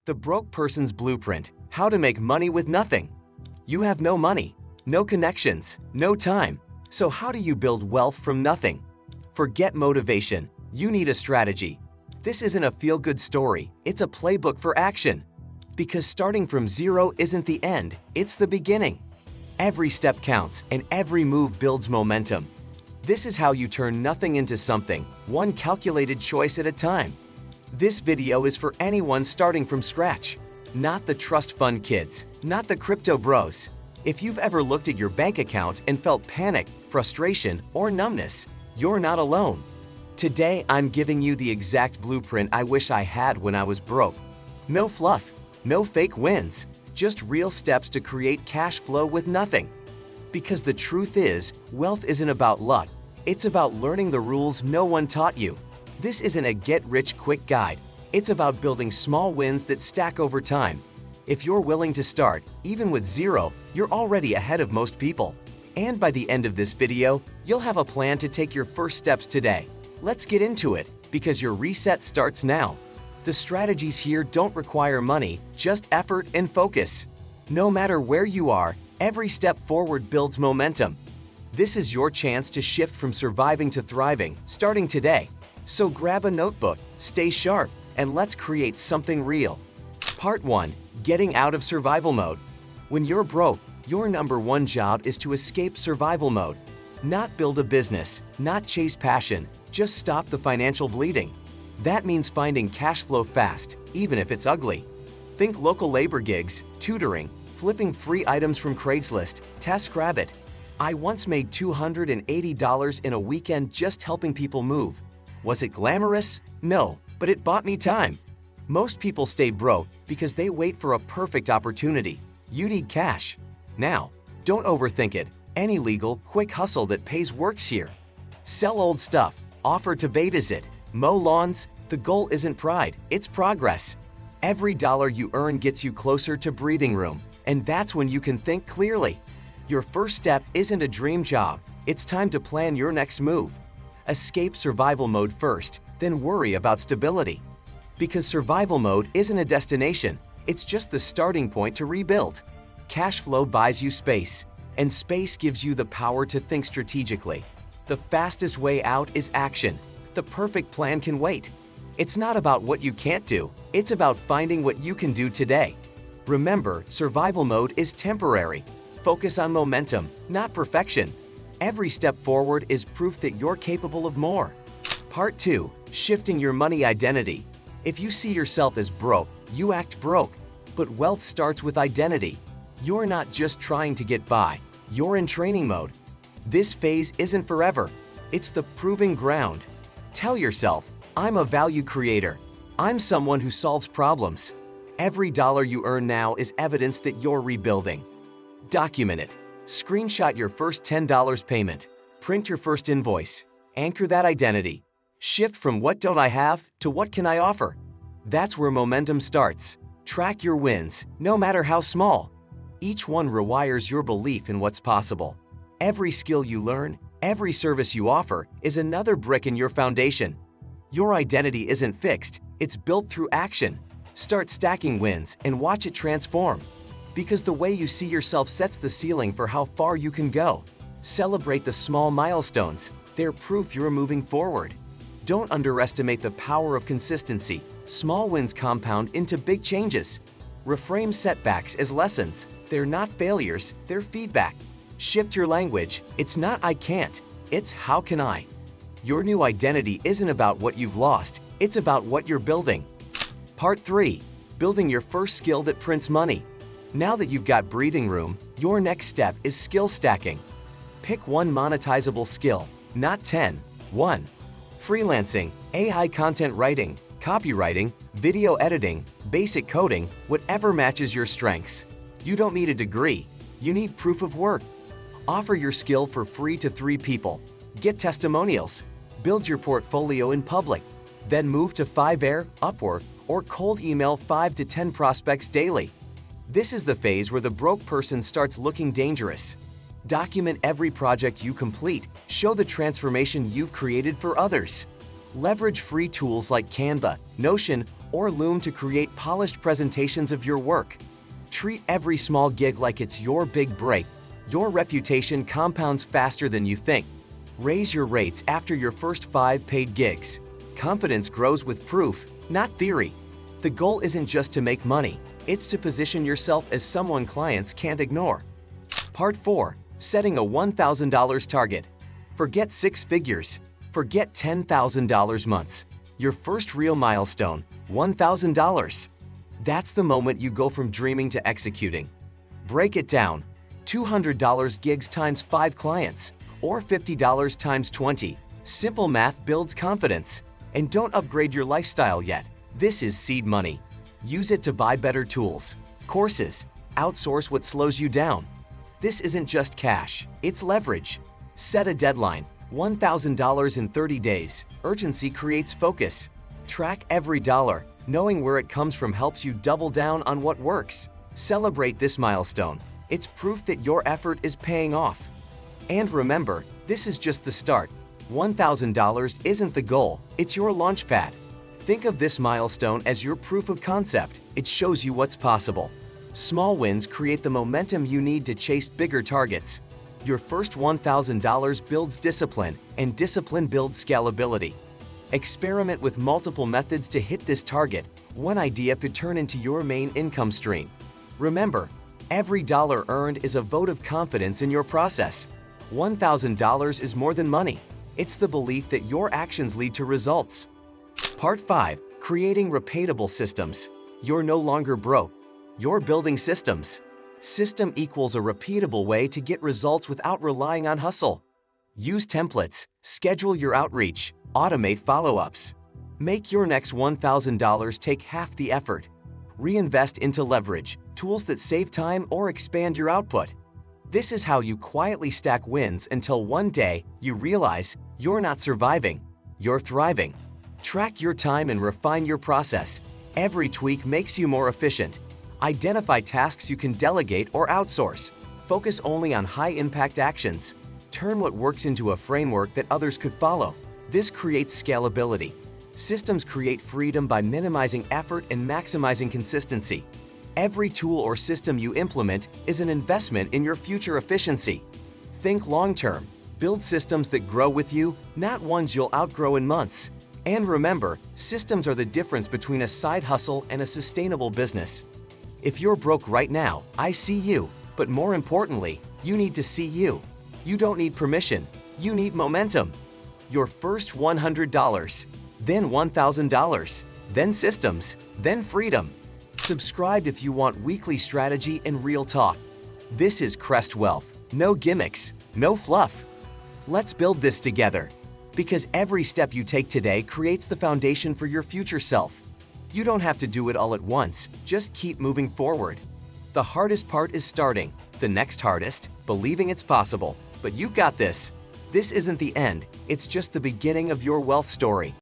The broke person's blueprint: how to make money with nothing. You have no money, no connections, no time. So how do you build wealth from nothing? Forget motivation. You need a strategy. This isn't a feel-good story, it's a playbook for action. Because starting from zero isn't the end, it's the beginning. Every step counts and every move builds momentum. This is how you turn nothing into something, one calculated choice at a time. This video is for anyone starting from scratch. Not the trust fund kids, not the crypto bros. If you've ever looked at your bank account and felt panic, frustration, or numbness, you're not alone. Today, I'm giving you the exact blueprint I wish I had when I was broke. No fluff, no fake wins, just real steps to create cash flow with nothing. Because the truth is, wealth isn't about luck, it's about learning the rules no one taught you. This isn't a get-rich-quick guide. It's about building small wins that stack over time. If you're willing to start, even with zero, you're already ahead of most people. And by the end of this video, you'll have a plan to take your first steps today. Let's get into it, because your reset starts now. The strategies here don't require money, just effort and focus. No matter where you are, every step forward builds momentum. This is your chance to shift from surviving to thriving, starting today. So grab a notebook, stay sharp, and let's create something real. Part 1. Getting out of survival mode. When you're broke, your number one job is to escape survival mode. Not build a business, not chase passion, just stop the financial bleeding. That means finding cash flow fast, even if it's ugly. Think local labor gigs, tutoring, flipping free items from Craigslist, TaskRabbit. I once made $280 in a weekend just helping people move. Was it glamorous? No, but it bought me time. Most people stay broke because they wait for a perfect opportunity. You need cash. Now, don't overthink it. Any legal, quick hustle that pays works here. Sell old stuff, offer to babysit, mow lawns. The goal isn't pride, it's progress. Every dollar you earn gets you closer to breathing room, and that's when you can think clearly. Your first step isn't a dream job, it's time to plan your next move. Escape survival mode first, then worry about stability. Because survival mode isn't a destination, it's just the starting point to rebuild. Cash flow buys you space, and space gives you the power to think strategically. The fastest way out is action. The perfect plan can wait. It's not about what you can't do, it's about finding what you can do today. Remember, survival mode is temporary. Focus on momentum, not perfection. Every step forward is proof that you're capable of more. Part 2. Shifting your money identity. If you see yourself as broke, you act broke. But wealth starts with identity. You're not just trying to get by, you're in training mode. This phase isn't forever. It's the proving ground. Tell yourself, I'm a value creator. I'm someone who solves problems. Every dollar you earn now is evidence that you're rebuilding. Document it. Screenshot your first $10 payment. Print your first invoice. Anchor that identity. Shift from what don't I have to what can I offer. That's where momentum starts. Track your wins, no matter how small. Each one rewires your belief in what's possible. Every skill you learn, every service you offer is another brick in your foundation. Your identity isn't fixed, it's built through action. Start stacking wins and watch it transform. Because the way you see yourself sets the ceiling for how far you can go. Celebrate the small milestones. They're proof you're moving forward. Don't underestimate the power of consistency. Small wins compound into big changes. Reframe setbacks as lessons. They're not failures, they're feedback. Shift your language. It's not I can't, it's how can I. Your new identity isn't about what you've lost, it's about what you're building. Part 3. Building your first skill that prints money. Now that you've got breathing room, your next step is skill stacking. Pick one monetizable skill, not 10. 1. Freelancing, AI content writing, copywriting, video editing, basic coding, whatever matches your strengths. You don't need a degree, you need proof of work. Offer your skill for free to 3 people. Get testimonials. Build your portfolio in public. Then move to Fiverr, Upwork, or cold email 5 to 10 prospects daily. This is the phase where the broke person starts looking dangerous. Document every project you complete. Show the transformation you've created for others. Leverage free tools like Canva, Notion, or Loom to create polished presentations of your work. Treat every small gig like it's your big break. Your reputation compounds faster than you think. Raise your rates after your first 5 paid gigs. Confidence grows with proof, not theory. The goal isn't just to make money, it's to position yourself as someone clients can't ignore. Part 4. Setting a $1,000 target. Forget 6 figures. Forget $10,000 months. Your first real milestone, $1,000. That's the moment you go from dreaming to executing. Break it down. $200 gigs times 5 clients, or $50 times 20. Simple math builds confidence. And don't upgrade your lifestyle yet. This is seed money. Use it to buy better tools, courses, outsource what slows you down. This isn't just cash, it's leverage. Set a deadline, $1,000 in 30 days. Urgency creates focus. Track every dollar. Knowing where it comes from helps you double down on what works. Celebrate this milestone. It's proof that your effort is paying off. And remember, this is just the start. $1,000 isn't the goal, it's your launchpad. Think of this milestone as your proof of concept. It shows you what's possible. Small wins create the momentum you need to chase bigger targets. Your first $1,000 builds discipline, and discipline builds scalability. Experiment with multiple methods to hit this target. One idea could turn into your main income stream. Remember, every dollar earned is a vote of confidence in your process. $1,000 is more than money. It's the belief that your actions lead to results. Part 5. Creating repeatable systems. You're no longer broke. You're building systems. System equals a repeatable way to get results without relying on hustle. Use templates, schedule your outreach, automate follow-ups. Make your next $1,000 take half the effort. Reinvest into leverage, tools that save time or expand your output. This is how you quietly stack wins until one day you realize you're not surviving, you're thriving. Track your time and refine your process. Every tweak makes you more efficient. Identify tasks you can delegate or outsource. Focus only on high-impact actions. Turn what works into a framework that others could follow. This creates scalability. Systems create freedom by minimizing effort and maximizing consistency. Every tool or system you implement is an investment in your future efficiency. Think long-term. Build systems that grow with you, not ones you'll outgrow in months. And remember, systems are the difference between a side hustle and a sustainable business. If you're broke right now, I see you. But more importantly, you need to see you. You don't need permission. You need momentum. Your first $100, then $1,000, then systems, then freedom. Subscribe if you want weekly strategy and real talk. This is Crest Wealth. No gimmicks, no fluff. Let's build this together. Because every step you take today creates the foundation for your future self. You don't have to do it all at once, just keep moving forward. The hardest part is starting. The next hardest, believing it's possible. But you've got this. This isn't the end, it's just the beginning of your wealth story.